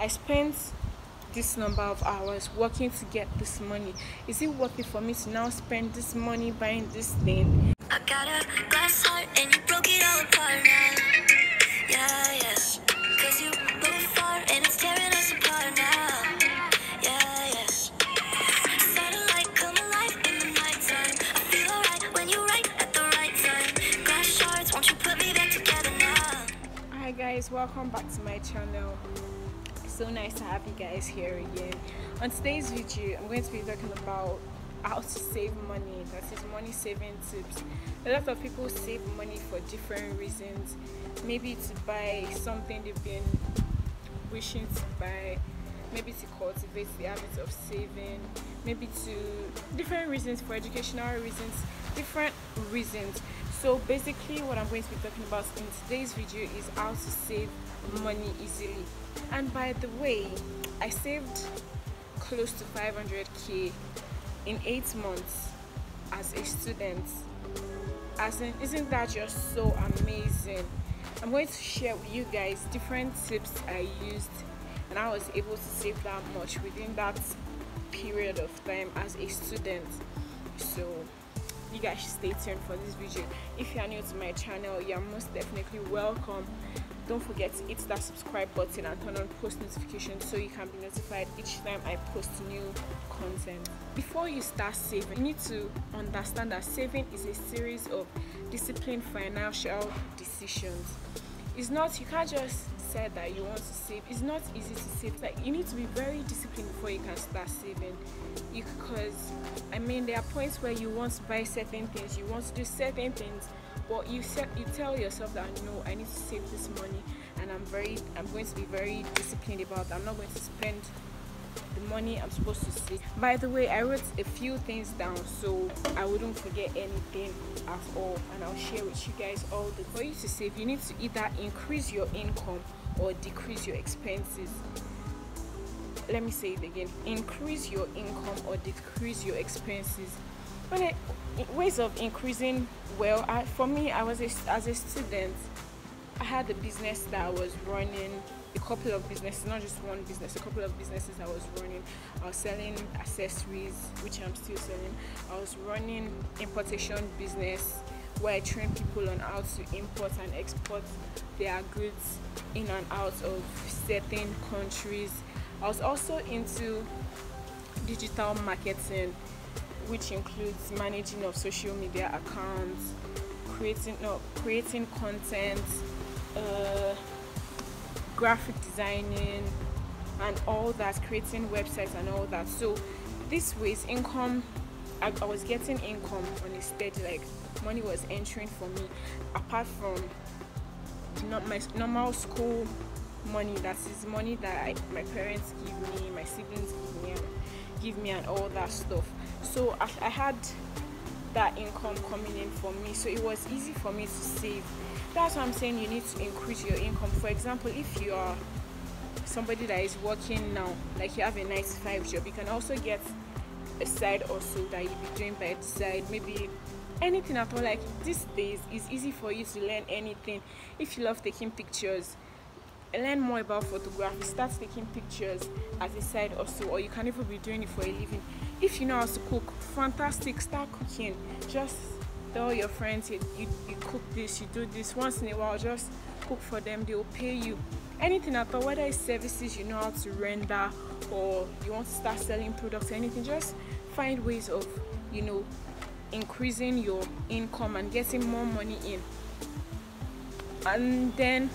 I spent this number of hours working to get this money. Is it worth it for me to now spend this money buying this thing? I got a glass heart and you broke it all apart now. Yeah, yeah. Cause you moved far and it's tearing us apart now. Yeah, yeah. Satellite come alive in the nighttime. I feel alright when you're right at the right time. Glass shards, won't you put me back together now? Hi guys, welcome back to my channel. So nice to have you guys here again. On today's video, I'm going to be talking about how to save money. That is money saving tips. A lot of people save money for different reasons. Maybe to buy something they've been wishing to buy, maybe to cultivate the habit of saving, maybe to different reasons, for educational reasons, different reasons. So basically what I'm going to be talking about in today's video is how to save money easily. And by the way, I saved close to 500k in 8 months as a student. Isn't that just so amazing? I'm going to share with you guys different tips I used, and I was able to save that much within that period of time as a student. So you guys should stay tuned for this video. If you are new to my channel, you're most definitely welcome. Don't forget to hit that subscribe button and turn on post notifications so you can be notified each time I post new content. Before you start saving, you need to understand that saving is a series of disciplined financial decisions. It's not, you can't just say that you want to save. It's not easy to save. Like, you need to be very disciplined before you can start saving. Because I mean, there are points where you want to buy certain things, you want to do certain things, but you tell yourself that no, I need to save this money, and I'm going to be very disciplined about it. I'm not going to spend the money I'm supposed to save. By the way, I wrote a few things down so I wouldn't forget anything at all, and I'll share with you guys all the. For you to save, you need to either increase your income or decrease your expenses. Let me say it again: increase your income or decrease your expenses. Ways of increasing, well, for me, as a student, I had a business that I was running, a couple of businesses, not just one business, a couple of businesses I was running. I was selling accessories, which I'm still selling. I was running importation business where I train people on how to import and export their goods in and out of certain countries. I was also into digital marketing, which includes managing of social media accounts, creating content, graphic designing, and all that, creating websites and all that. So this ways, income, I was getting income on a steady, like money was entering for me, apart from not my normal school money. That is money that my parents give me, my siblings give me and all that stuff. So I had that income coming in for me, so it was easy for me to save. That's why I'm saying you need to increase your income. For example, if you are somebody that is working now, like you have a 9-to-5 job, you can also get a side also that you'll be doing by the side, maybe anything at all. Like these days, it's easy for you to learn anything. If you love taking pictures, learn more about photography, start taking pictures as a side also, or you can even be doing it for a living. If you know how to cook, fantastic, start cooking. Just tell your friends you cook this, you do this. Once in a while, just cook for them, they will pay you. Anything at all, whether it's services you know how to render, or you want to start selling products or anything, just find ways of, increasing your income and getting more money in. And then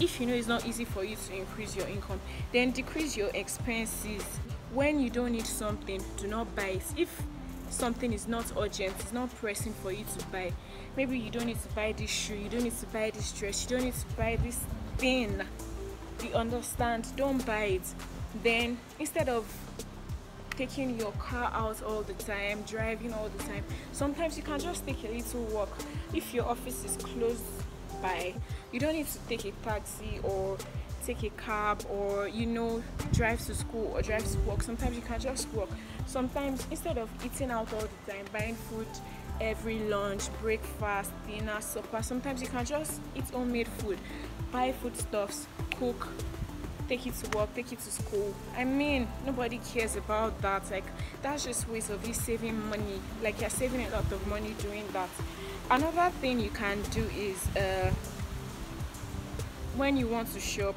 if you know it's not easy for you to increase your income, then decrease your expenses. When you don't need something, do not buy it. If something is not urgent, it's not pressing for you to buy, maybe you don't need to buy this shoe, you don't need to buy this dress, you don't need to buy this thing, you understand, don't buy it. Then instead of taking your car out all the time, driving all the time, sometimes you can just take a little walk. If your office is close by, you don't need to take a taxi or take a cab or drive to school or drive to work. Sometimes you can just walk. Sometimes instead of eating out all the time, buying food every lunch, breakfast, dinner, supper, sometimes you can just eat homemade food, buy foodstuffs, cook, take you to work, take you to school. I mean, nobody cares about that. Like, that's just ways of you saving money. Like, you're saving a lot of money doing that. Another thing you can do is when you want to shop,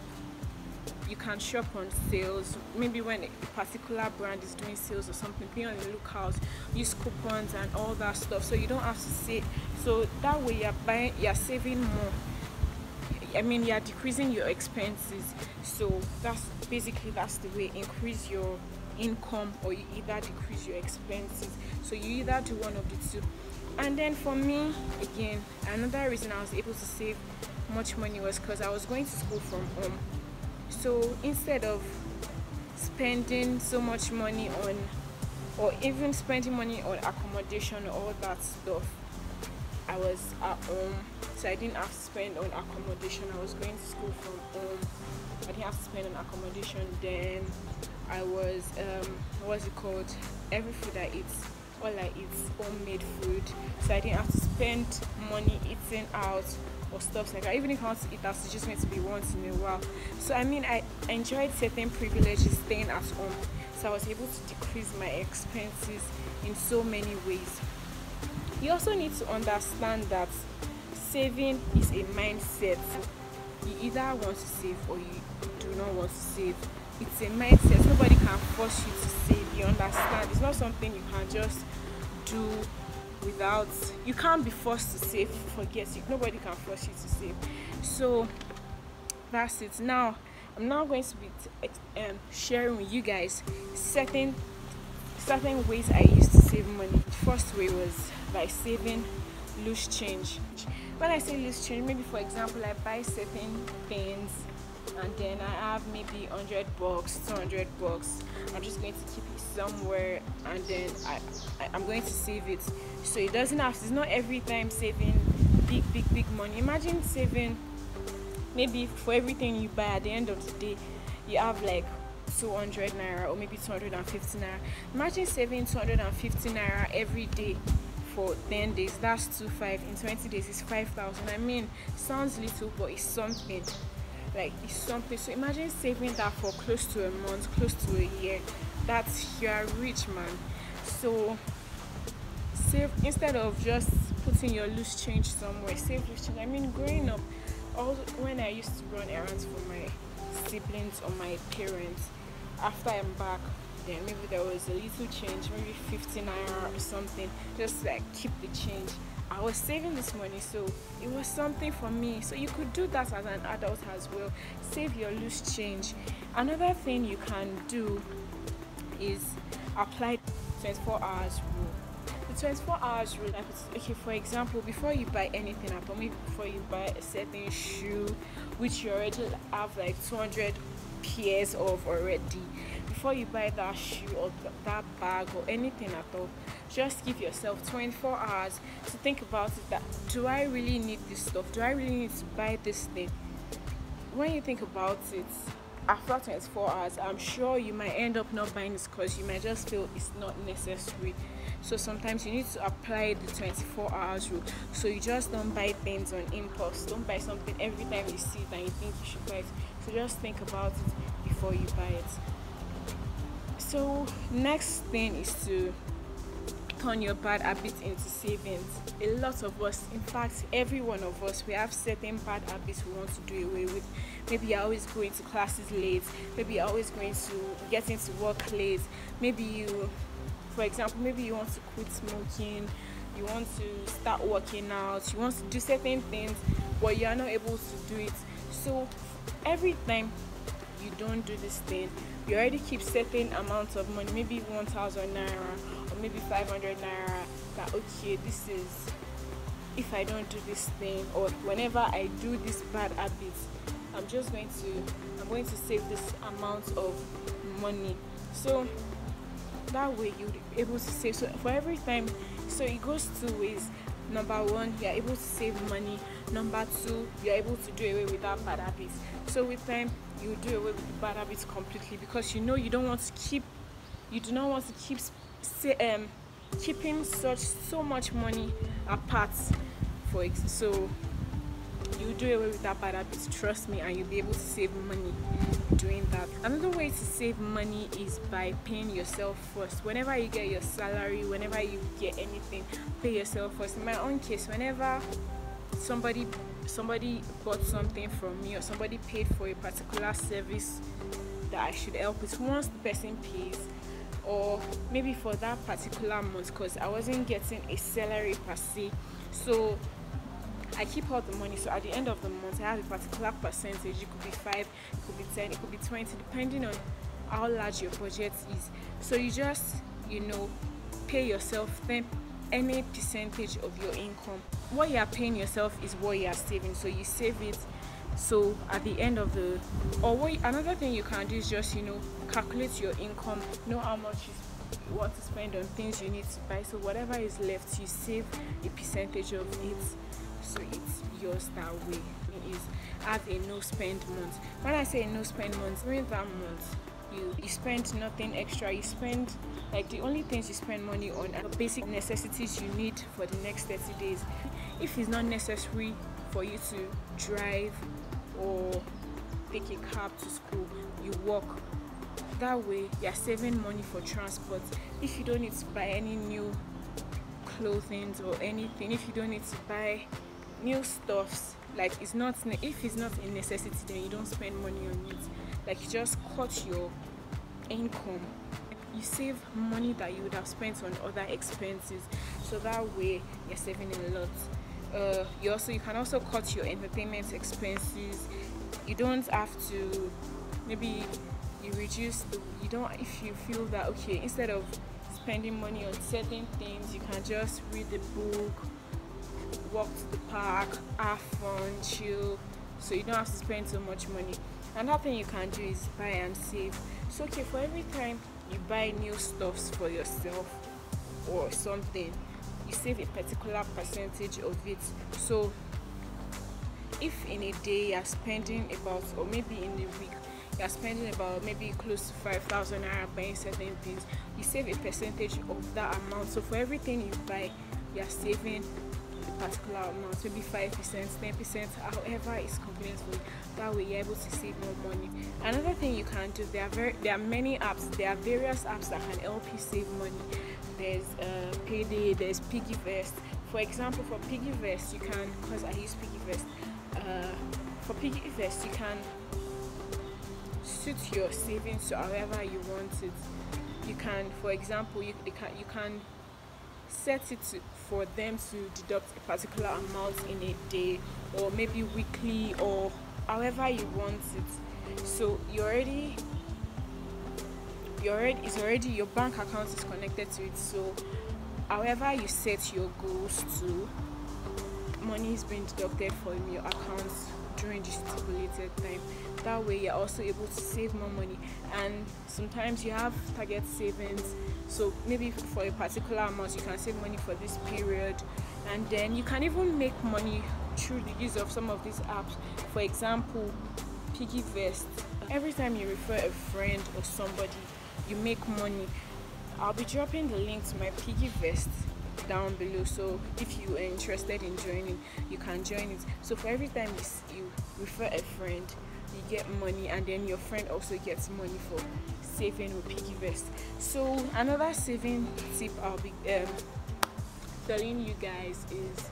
you can shop on sales. Maybe when a particular brand is doing sales or something, be on the lookout, use coupons and all that stuff, so you don't have to save. So that way you're saving more. I mean, you're decreasing your expenses. So that's the way. Increase your income, or you either decrease your expenses. So you either do one of the two. And then for me, again, another reason I was able to save much money was because I was going to school from home. So instead of spending so much money on, or even spending money on accommodation or all that stuff, I was at home, so I didn't have to spend on accommodation. I was going to school from home, I didn't have to spend on accommodation. Then I was what's it called, every food I eat, all I eat homemade food, so I didn't have to spend money eating out or stuff like that. Even if I want to eat out, it's just going to be once in a while. So I mean, I enjoyed certain privileges staying at home, so I was able to decrease my expenses in so many ways. You also need to understand that saving is a mindset. You either want to save or you do not want to save. It's a mindset. Nobody can force you to save. You understand? It's not something you can just do without. You can't be forced to save. Forget it. Nobody can force you to save. So that's it. Now I'm now going to be sharing with you guys certain ways I used to save money. The first way was by saving loose change. When I say loose change, maybe for example I buy certain things and then I have maybe $100, $200. I'm just going to keep it somewhere, and then I'm going to save it. So it doesn't have to, it's not every time saving big money. Imagine saving maybe for everything you buy, at the end of the day you have like 200 naira or maybe 250 naira. Imagine saving 250 naira every day for 10 days. That's 2,500. In 20 days is 5,000. I mean, sounds little, but it's something. Like, it's something. So imagine saving that for close to a month, close to a year. That's, you're rich, man. So save, instead of just putting your loose change somewhere, save loose change. I mean, growing up, also when I used to run errands for my siblings or my parents, after I'm back, then maybe there was a little change, maybe 50 naira or something, just like keep the change. I was saving this money, so it was something for me. So you could do that as an adult as well. Save your loose change. Another thing you can do is apply 24 hours rule. The 24 hours rule, okay, for example, before you buy anything at all, maybe before you buy a certain shoe, which you already have like 200 pairs of already, before you buy that shoe or that bag or anything at all, just give yourself 24 hours to think about it. That, do I really need this stuff? Do I really need to buy this thing? When you think about it, after 24 hours, I'm sure you might end up not buying this because you might just feel it's not necessary. So sometimes you need to apply the 24 hours rule. So you just don't buy things on impulse. Don't buy something every time you see it and you think you should buy it. So just think about it before you buy it. So next thing is to turn your bad habits into savings. A lot of us, in fact every one of us, we have certain bad habits we want to do away with. Maybe you're always going to classes late, maybe you're always going to get into work late, maybe you, for example, maybe you want to quit smoking, you want to start working out, you want to do certain things but you are not able to do it. So every time you don't do this thing, you already keep certain amounts of money, maybe 1,000 naira or maybe 500 naira, that okay, this is, if I don't do this thing, or whenever I do this bad habits, I'm going to save this amount of money. So that way you'll be able to save. So for every time, so it goes two ways. Number one, you're able to save money. Number two, you're able to do away with that bad habits. So with time, you do away with the bad habits completely, because you know you do not want to keep keeping so much money apart. So you do away with that bad habit, trust me, and you'll be able to save money doing that. Another way to save money is by paying yourself first. Whenever you get your salary, whenever you get anything, pay yourself first. In my own case, whenever somebody bought something from me, or somebody paid for a particular service that I should help with, once the person pays, or maybe for that particular month, because I wasn't getting a salary per se, so I keep all the money. So at the end of the month, I have a particular percentage. It could be 5, it could be 10, it could be 20, depending on how large your budget is. So you just, pay yourself then any percentage of your income. What you are paying yourself is what you are saving. So you save it. So at the end of another thing you can do is just, calculate your income, know how much you want to spend on things you need to buy. So whatever is left, you save a percentage of it, so it's yours that way. Is have a no spend month. When I say a no spend month, during that month you spend nothing extra. You spend, like, the only things you spend money on are the basic necessities you need for the next 30 days. If it's not necessary for you to drive or take a cab to school, you walk. That way you're saving money for transport. If you don't need to buy any new clothing or anything, if you don't need to buy new stuffs, like, if it's not a necessity, then you don't spend money on it. Like, you just cut your income. You save money that you would have spent on other expenses, so that way you're saving a lot. You can also cut your entertainment expenses. You don't have to, maybe you reduce if you feel that, okay, instead of spending money on certain things, you can just read a book, walk to the park, have fun, chill, so you don't have to spend so much money. Another thing you can do is buy and save. So, okay, for every time you buy new stuffs for yourself or something, you save a particular percentage of it. So if in a day you're spending about, or maybe in a week you're spending about maybe close to 5,000 naira buying certain things, you save a percentage of that amount. So for everything you buy, you're saving a particular amount, maybe 5%, 10%, however it's convenient for you. That way you're able to save more money. Another thing you can do, there are many apps, there are various apps that can help you save money. There's Payday, there's Piggyvest. For example, for Piggyvest, you can, because I use Piggyvest, for Piggyvest you can suit your savings to however you want it. You can, for example, you can set it for them to deduct a particular amount in a day, or maybe weekly, or however you want it. So your bank account is connected to it. So however you set your goals to, money is being deducted from your account during the stipulated time. That way you're also able to save more money. And sometimes you have target savings, so maybe for a particular amount you can save money for this period, and then you can even make money through the use of some of these apps. For example, Piggyvest, every time you refer a friend or somebody, you make money. I'll be dropping the link to my Piggyvest down below, so if you are interested in joining, you can join it. So for every time you refer a friend, you get money, and then your friend also gets money for saving with Piggyvest. So another saving tip I'll be telling you guys is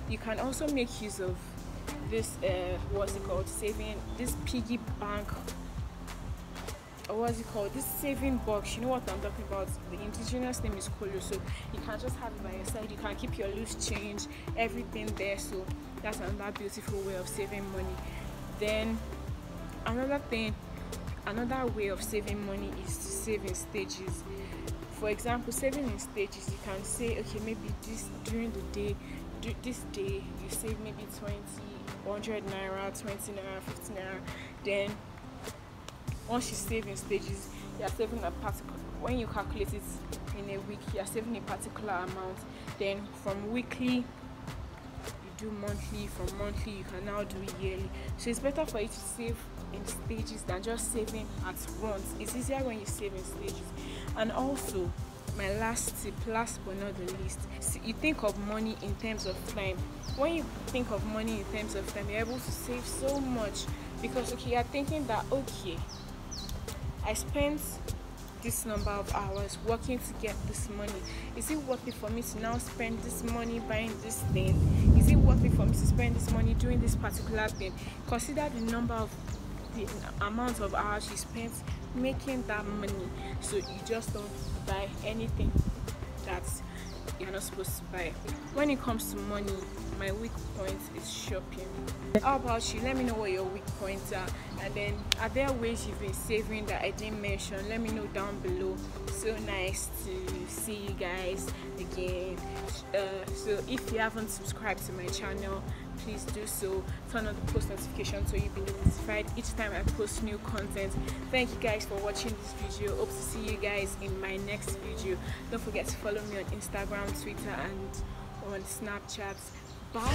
you can also make use of this saving, this piggy bank, or this saving box. You know what I'm talking about. The indigenous name is Kolo. So you can just have it by your side. You can keep your loose change, everything there. So that's another beautiful way of saving money. Then another way of saving money is to save in stages. For example, saving in stages, you can say, okay, maybe this day you save maybe 20, 100 naira, 20 naira, 50 naira. Then once you save in stages, you are saving a particular, when you calculate it in a week, you are saving a particular amount. Then from weekly you do monthly, from monthly you can now do yearly. So it's better for you to save in stages than just saving at once. It's easier when you save in stages. And also, my last tip, last but not the least, see, you think of money in terms of time. When you think of money in terms of time, you're able to save so much, because okay, you're thinking that okay, I spent this number of hours working to get this money. Is it worth it for me to now spend this money buying this thing? Is it worth it for me to spend this money doing this particular thing? Consider the amount of hours you spent making that money, so you just don't buy anything that you're not supposed to buy. When it comes to money, my weak point is shopping. How about you? Let me know what your weak points are, and then are there ways you've been saving that I didn't mention? Let me know down below. So nice to see you guys again. So if you haven't subscribed to my channel, please do so. Turn on the post notification so you'll be notified each time I post new content. Thank you guys for watching this video. Hope to see you guys in my next video. Don't forget to follow me on Instagram, Twitter, and on Snapchat. Bye.